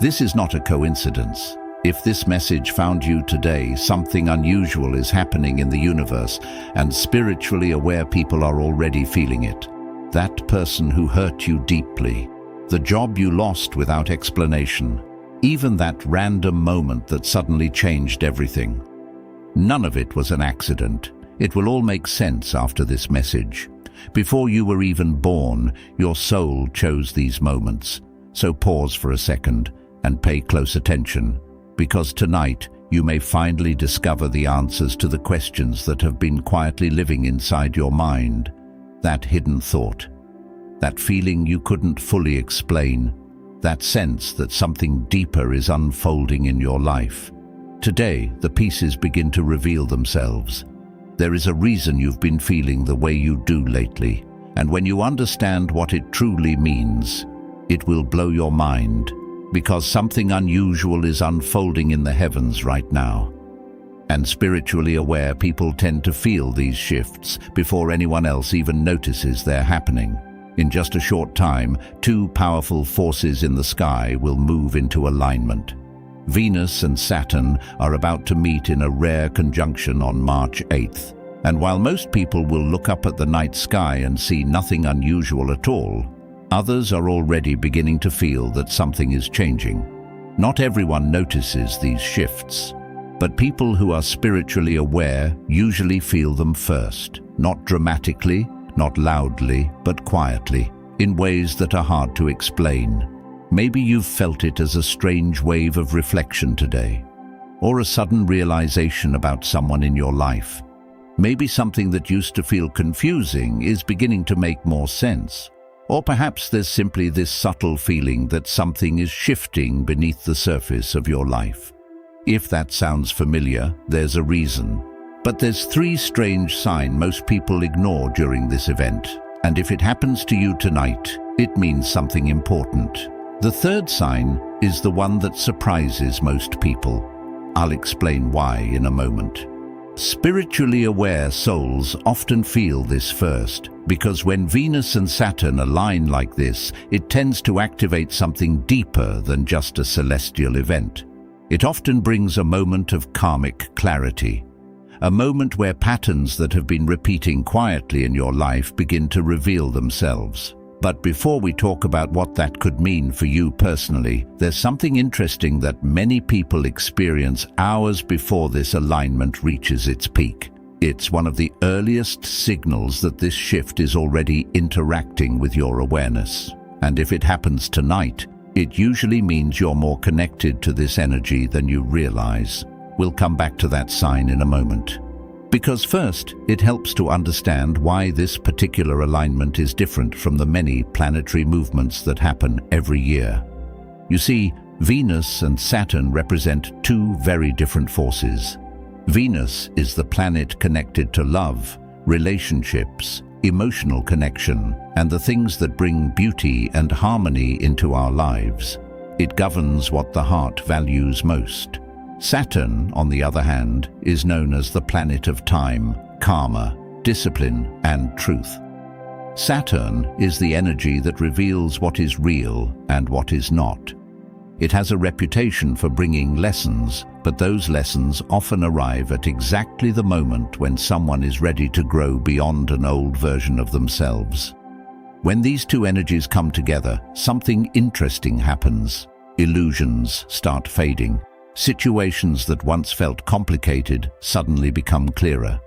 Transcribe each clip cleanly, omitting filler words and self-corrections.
This is not a coincidence. If this message found you today, something unusual is happening in the universe, and spiritually aware people are already feeling it. That person who hurt you deeply, the job you lost without explanation, even that random moment that suddenly changed everything. None of it was an accident. It will all make sense after this message. Before you were even born, your soul chose these moments. So pause for a second and pay close attention, because tonight you may finally discover the answers to the questions that have been quietly living inside your mind. That hidden thought, that feeling you couldn't fully explain, that sense that something deeper is unfolding in your life. Today, the pieces begin to reveal themselves. There is a reason you've been feeling the way you do lately, and when you understand what it truly means, it will blow your mind, because something unusual is unfolding in the heavens right now. And spiritually aware people tend to feel these shifts before anyone else even notices they're happening. In just a short time, two powerful forces in the sky will move into alignment. Venus and Saturn are about to meet in a rare conjunction on March 8th. And while most people will look up at the night sky and see nothing unusual at all, others are already beginning to feel that something is changing. Not everyone notices these shifts, but people who are spiritually aware usually feel them first, not dramatically, not loudly, but quietly, in ways that are hard to explain. Maybe you've felt it as a strange wave of reflection today, or a sudden realization about someone in your life. Maybe something that used to feel confusing is beginning to make more sense. Or perhaps there's simply this subtle feeling that something is shifting beneath the surface of your life. If that sounds familiar, there's a reason. But there's three strange signs most people ignore during this event, and if it happens to you tonight, it means something important. The third sign is the one that surprises most people. I'll explain why in a moment. Spiritually aware souls often feel this first, because when Venus and Saturn align like this, it tends to activate something deeper than just a celestial event. It often brings a moment of karmic clarity, a moment where patterns that have been repeating quietly in your life begin to reveal themselves. But before we talk about what that could mean for you personally, there's something interesting that many people experience hours before this alignment reaches its peak. It's one of the earliest signals that this shift is already interacting with your awareness. And if it happens tonight, it usually means you're more connected to this energy than you realize. We'll come back to that sign in a moment. Because first, it helps to understand why this particular alignment is different from the many planetary movements that happen every year. You see, Venus and Saturn represent two very different forces. Venus is the planet connected to love, relationships, emotional connection, and the things that bring beauty and harmony into our lives. It governs what the heart values most. Saturn, on the other hand, is known as the planet of time, karma, discipline, and truth. Saturn is the energy that reveals what is real and what is not. It has a reputation for bringing lessons, but those lessons often arrive at exactly the moment when someone is ready to grow beyond an old version of themselves. When these two energies come together, something interesting happens. Illusions start fading. Situations that once felt complicated suddenly become clearer.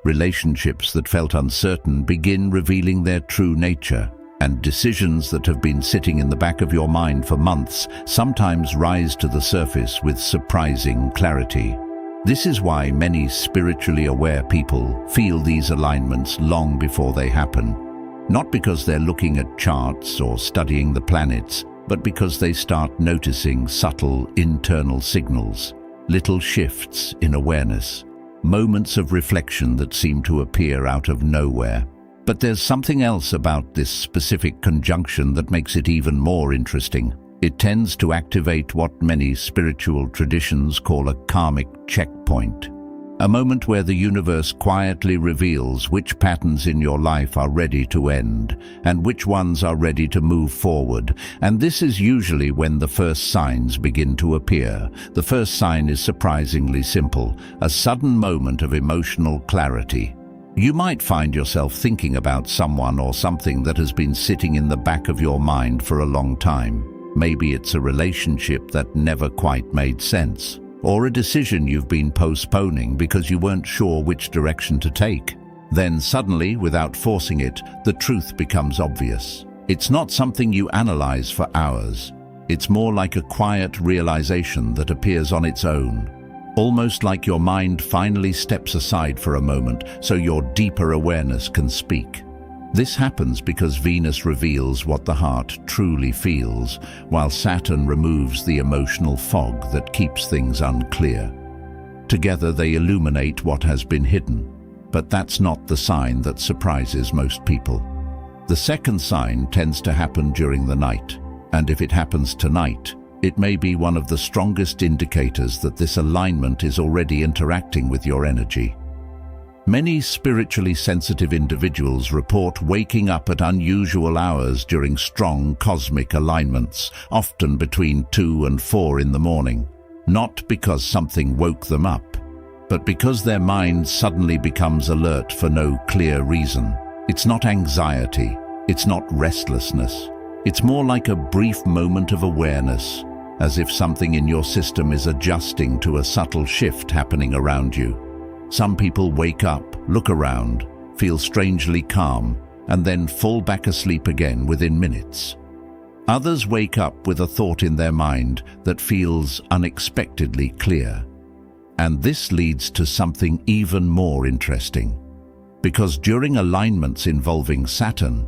Relationships that felt uncertain begin revealing their true nature, and decisions that have been sitting in the back of your mind for months sometimes rise to the surface with surprising clarity. This is why many spiritually aware people feel these alignments long before they happen. Not because they're looking at charts or studying the planets, but because they start noticing subtle internal signals, little shifts in awareness, moments of reflection that seem to appear out of nowhere. But there's something else about this specific conjunction that makes it even more interesting. It tends to activate what many spiritual traditions call a karmic checkpoint. A moment where the universe quietly reveals which patterns in your life are ready to end and which ones are ready to move forward. And this is usually when the first signs begin to appear. The first sign is surprisingly simple, a sudden moment of emotional clarity. You might find yourself thinking about someone or something that has been sitting in the back of your mind for a long time. Maybe it's a relationship that never quite made sense, or a decision you've been postponing because you weren't sure which direction to take. Then suddenly, without forcing it, the truth becomes obvious. It's not something you analyze for hours. It's more like a quiet realization that appears on its own. Almost like your mind finally steps aside for a moment so your deeper awareness can speak. This happens because Venus reveals what the heart truly feels, while Saturn removes the emotional fog that keeps things unclear. Together they illuminate what has been hidden, but that's not the sign that surprises most people. The second sign tends to happen during the night, and if it happens tonight, it may be one of the strongest indicators that this alignment is already interacting with your energy. Many spiritually sensitive individuals report waking up at unusual hours during strong cosmic alignments, often between 2 and 4 in the morning. Not because something woke them up, but because their mind suddenly becomes alert for no clear reason. It's not anxiety, it's not restlessness. It's more like a brief moment of awareness, as if something in your system is adjusting to a subtle shift happening around you. Some people wake up, look around, feel strangely calm, and then fall back asleep again within minutes. Others wake up with a thought in their mind that feels unexpectedly clear. And this leads to something even more interesting. Because during alignments involving Saturn,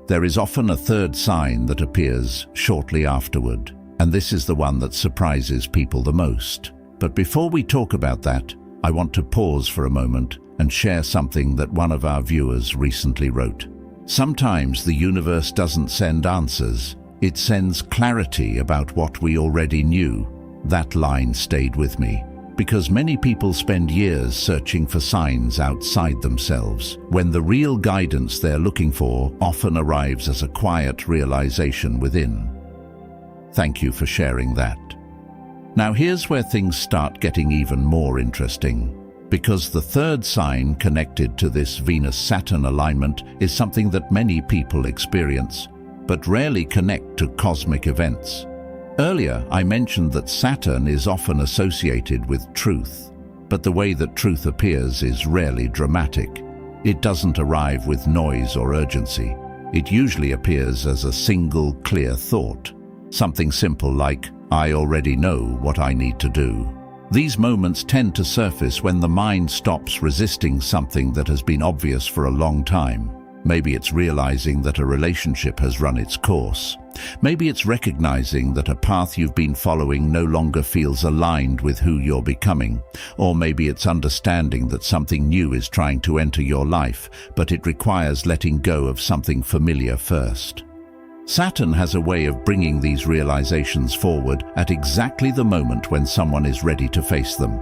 there is often a third sign that appears shortly afterward. And this is the one that surprises people the most. But before we talk about that, I want to pause for a moment and share something that one of our viewers recently wrote. Sometimes the universe doesn't send answers, it sends clarity about what we already knew. That line stayed with me, because many people spend years searching for signs outside themselves, when the real guidance they're looking for often arrives as a quiet realization within. Thank you for sharing that. Now here's where things start getting even more interesting, because the third sign connected to this Venus-Saturn alignment is something that many people experience, but rarely connect to cosmic events. Earlier, I mentioned that Saturn is often associated with truth, but the way that truth appears is rarely dramatic. It doesn't arrive with noise or urgency. It usually appears as a single, clear thought. Something simple like, I already know what I need to do. These moments tend to surface when the mind stops resisting something that has been obvious for a long time. Maybe it's realizing that a relationship has run its course. Maybe it's recognizing that a path you've been following no longer feels aligned with who you're becoming. Or maybe it's understanding that something new is trying to enter your life, but it requires letting go of something familiar first. Saturn has a way of bringing these realizations forward at exactly the moment when someone is ready to face them.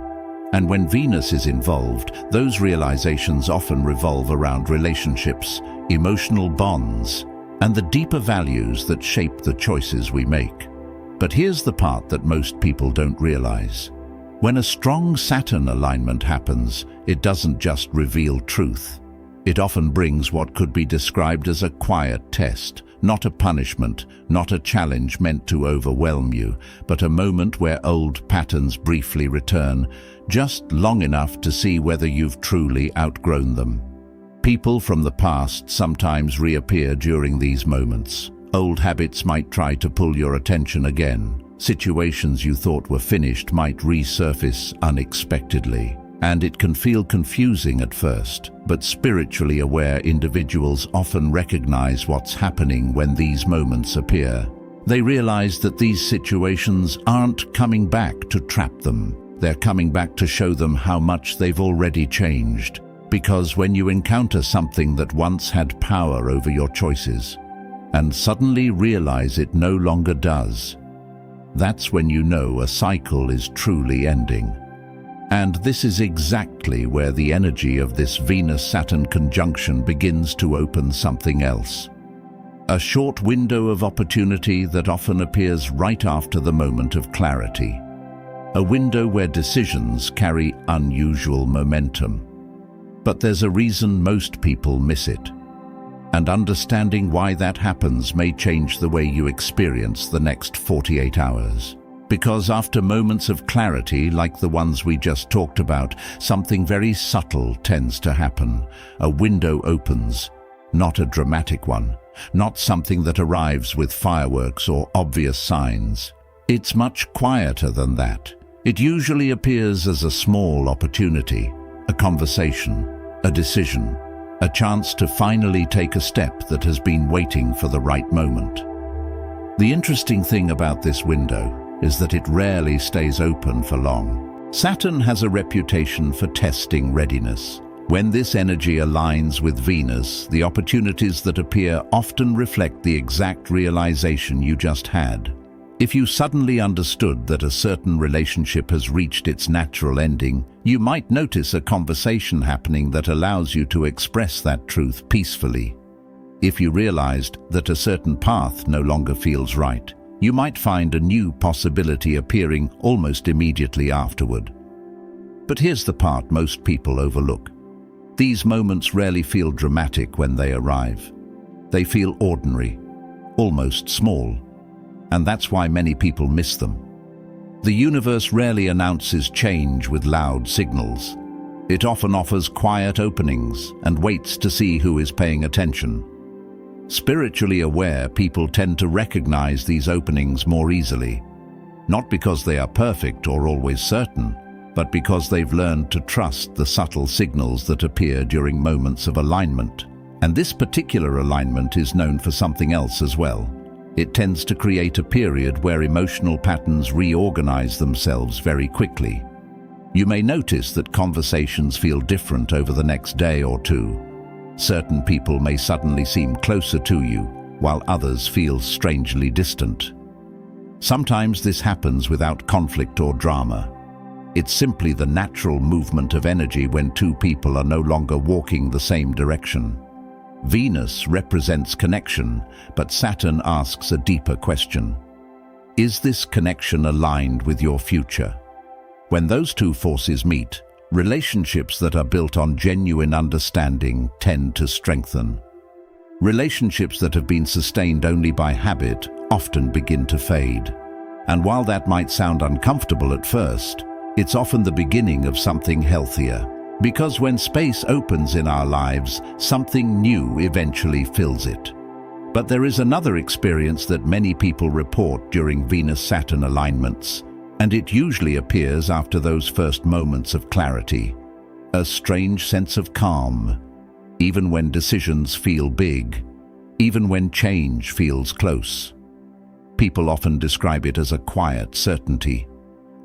And when Venus is involved, those realizations often revolve around relationships, emotional bonds, and the deeper values that shape the choices we make. But here's the part that most people don't realize. When a strong Saturn alignment happens, it doesn't just reveal truth. It often brings what could be described as a quiet test, not a punishment, not a challenge meant to overwhelm you, but a moment where old patterns briefly return, just long enough to see whether you've truly outgrown them. People from the past sometimes reappear during these moments. Old habits might try to pull your attention again. Situations you thought were finished might resurface unexpectedly. And it can feel confusing at first, but spiritually aware individuals often recognize what's happening when these moments appear. They realize that these situations aren't coming back to trap them. They're coming back to show them how much they've already changed. Because when you encounter something that once had power over your choices, and suddenly realize it no longer does, that's when you know a cycle is truly ending. And this is exactly where the energy of this Venus-Saturn conjunction begins to open something else. A short window of opportunity that often appears right after the moment of clarity. A window where decisions carry unusual momentum. But there's a reason most people miss it. And understanding why that happens may change the way you experience the next 48 hours. Because after moments of clarity, like the ones we just talked about, something very subtle tends to happen. A window opens, not a dramatic one, not something that arrives with fireworks or obvious signs. It's much quieter than that. It usually appears as a small opportunity, a conversation, a decision, a chance to finally take a step that has been waiting for the right moment. The interesting thing about this window is that it rarely stays open for long. Saturn has a reputation for testing readiness. When this energy aligns with Venus, the opportunities that appear often reflect the exact realization you just had. If you suddenly understood that a certain relationship has reached its natural ending, you might notice a conversation happening that allows you to express that truth peacefully. If you realized that a certain path no longer feels right, you might find a new possibility appearing almost immediately afterward. But here's the part most people overlook. These moments rarely feel dramatic when they arrive. They feel ordinary, almost small. And that's why many people miss them. The universe rarely announces change with loud signals. It often offers quiet openings and waits to see who is paying attention. Spiritually aware people tend to recognize these openings more easily, not because they are perfect or always certain, but because they've learned to trust the subtle signals that appear during moments of alignment. And this particular alignment is known for something else as well. It tends to create a period where emotional patterns reorganize themselves very quickly. You may notice that conversations feel different over the next day or two. Certain people may suddenly seem closer to you, while others feel strangely distant. Sometimes this happens without conflict or drama. It's simply the natural movement of energy when two people are no longer walking the same direction. Venus represents connection, but Saturn asks a deeper question. Is this connection aligned with your future? When those two forces meet, relationships that are built on genuine understanding tend to strengthen. Relationships that have been sustained only by habit often begin to fade. And while that might sound uncomfortable at first, it's often the beginning of something healthier. Because when space opens in our lives, something new eventually fills it. But there is another experience that many people report during Venus-Saturn alignments, and it usually appears after those first moments of clarity. A strange sense of calm, even when decisions feel big, even when change feels close. People often describe it as a quiet certainty,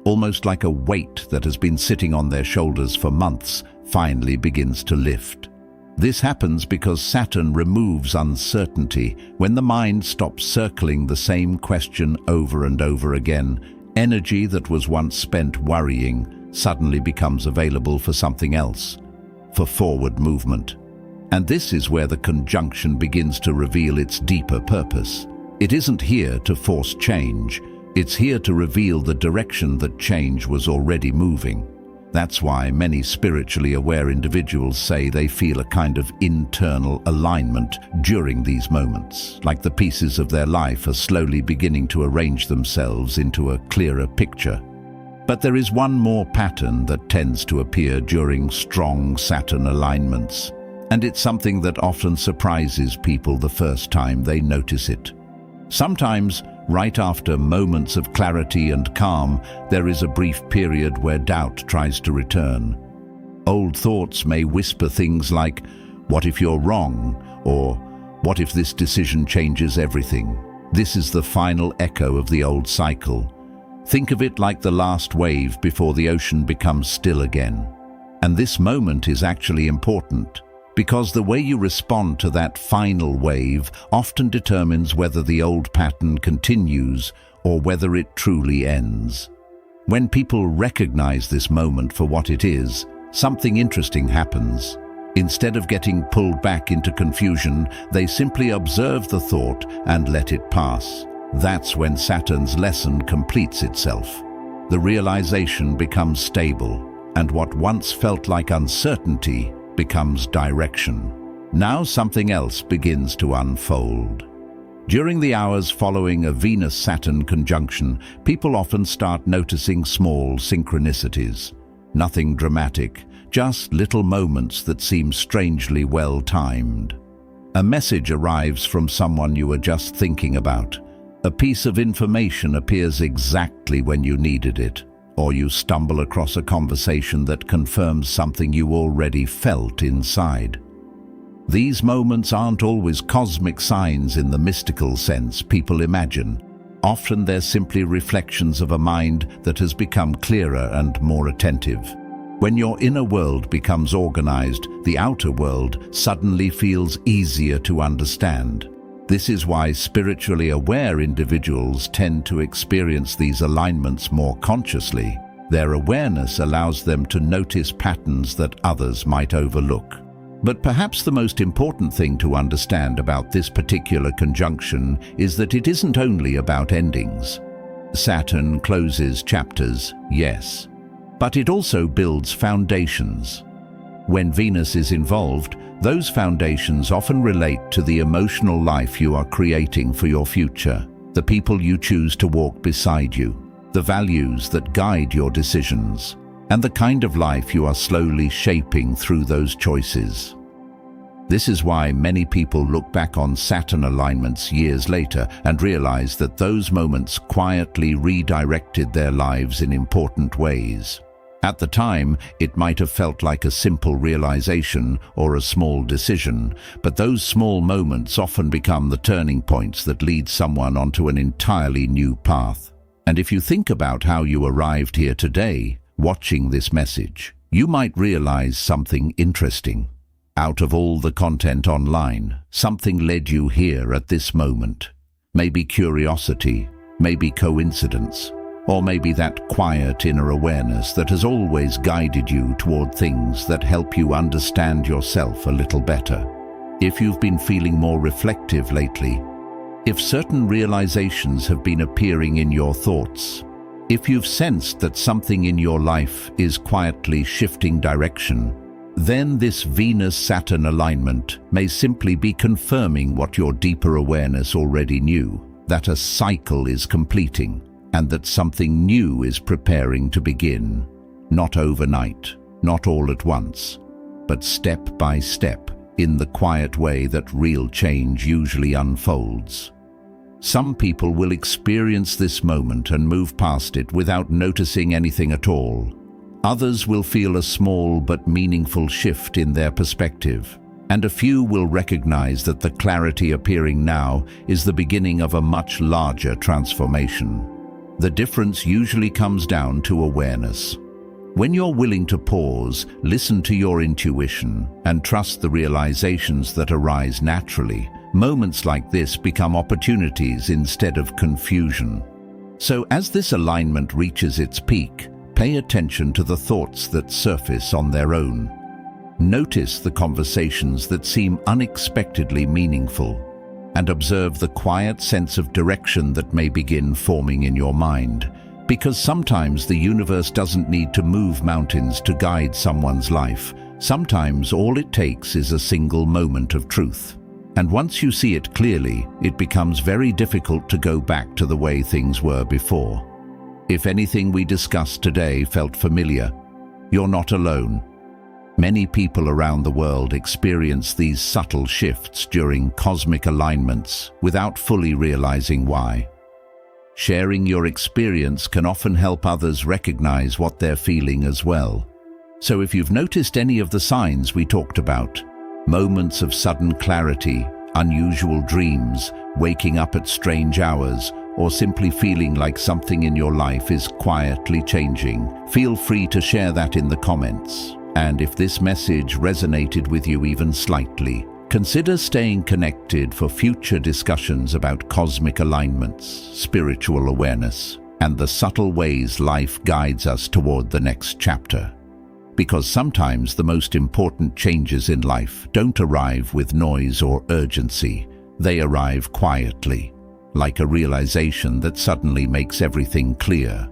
almost like a weight that has been sitting on their shoulders for months finally begins to lift. This happens because Saturn removes uncertainty. When the mind stops circling the same question over and over again, energy that was once spent worrying suddenly becomes available for something else, for forward movement. And this is where the conjunction begins to reveal its deeper purpose. It isn't here to force change. It's here to reveal the direction that change was already moving. That's why many spiritually aware individuals say they feel a kind of internal alignment during these moments, like the pieces of their life are slowly beginning to arrange themselves into a clearer picture. But there is one more pattern that tends to appear during strong Saturn alignments, and it's something that often surprises people the first time they notice it. Sometimes, right after moments of clarity and calm, there is a brief period where doubt tries to return. Old thoughts may whisper things like, "What if you're wrong?" or "What if this decision changes everything?" This is the final echo of the old cycle. Think of it like the last wave before the ocean becomes still again. And this moment is actually important, because the way you respond to that final wave often determines whether the old pattern continues or whether it truly ends. When people recognize this moment for what it is, something interesting happens. Instead of getting pulled back into confusion, they simply observe the thought and let it pass. That's when Saturn's lesson completes itself. The realization becomes stable, and what once felt like uncertainty becomes direction. Now something else begins to unfold. During the hours following a Venus-Saturn conjunction, people often start noticing small synchronicities. Nothing dramatic, just little moments that seem strangely well-timed. A message arrives from someone you were just thinking about. A piece of information appears exactly when you needed it, or you stumble across a conversation that confirms something you already felt inside. These moments aren't always cosmic signs in the mystical sense people imagine. Often they're simply reflections of a mind that has become clearer and more attentive. When your inner world becomes organized, the outer world suddenly feels easier to understand. This is why spiritually aware individuals tend to experience these alignments more consciously. Their awareness allows them to notice patterns that others might overlook. But perhaps the most important thing to understand about this particular conjunction is that it isn't only about endings. Saturn closes chapters, yes, but it also builds foundations. When Venus is involved, those foundations often relate to the emotional life you are creating for your future, the people you choose to walk beside you, the values that guide your decisions, and the kind of life you are slowly shaping through those choices. This is why many people look back on Saturn alignments years later and realize that those moments quietly redirected their lives in important ways. At the time, it might have felt like a simple realization or a small decision, but those small moments often become the turning points that lead someone onto an entirely new path. And if you think about how you arrived here today, watching this message, you might realize something interesting. Out of all the content online, something led you here at this moment. Maybe curiosity, maybe coincidence, or maybe that quiet inner awareness that has always guided you toward things that help you understand yourself a little better. If you've been feeling more reflective lately, if certain realizations have been appearing in your thoughts, if you've sensed that something in your life is quietly shifting direction, then this Venus-Saturn alignment may simply be confirming what your deeper awareness already knew, that a cycle is completing and that something new is preparing to begin. Not overnight, not all at once, but step by step, in the quiet way that real change usually unfolds. Some people will experience this moment and move past it without noticing anything at all. Others will feel a small but meaningful shift in their perspective, and a few will recognize that the clarity appearing now is the beginning of a much larger transformation. The difference usually comes down to awareness. When you're willing to pause, listen to your intuition, and trust the realizations that arise naturally, moments like this become opportunities instead of confusion. So as this alignment reaches its peak, pay attention to the thoughts that surface on their own. Notice the conversations that seem unexpectedly meaningful, and observe the quiet sense of direction that may begin forming in your mind. Because sometimes the universe doesn't need to move mountains to guide someone's life. Sometimes all it takes is a single moment of truth. And once you see it clearly, it becomes very difficult to go back to the way things were before. If anything we discussed today felt familiar, you're not alone. Many people around the world experience these subtle shifts during cosmic alignments without fully realizing why. Sharing your experience can often help others recognize what they're feeling as well. So if you've noticed any of the signs we talked about, moments of sudden clarity, unusual dreams, waking up at strange hours, or simply feeling like something in your life is quietly changing, feel free to share that in the comments. And if this message resonated with you even slightly, consider staying connected for future discussions about cosmic alignments, spiritual awareness, and the subtle ways life guides us toward the next chapter. Because sometimes the most important changes in life don't arrive with noise or urgency. They arrive quietly, like a realization that suddenly makes everything clear.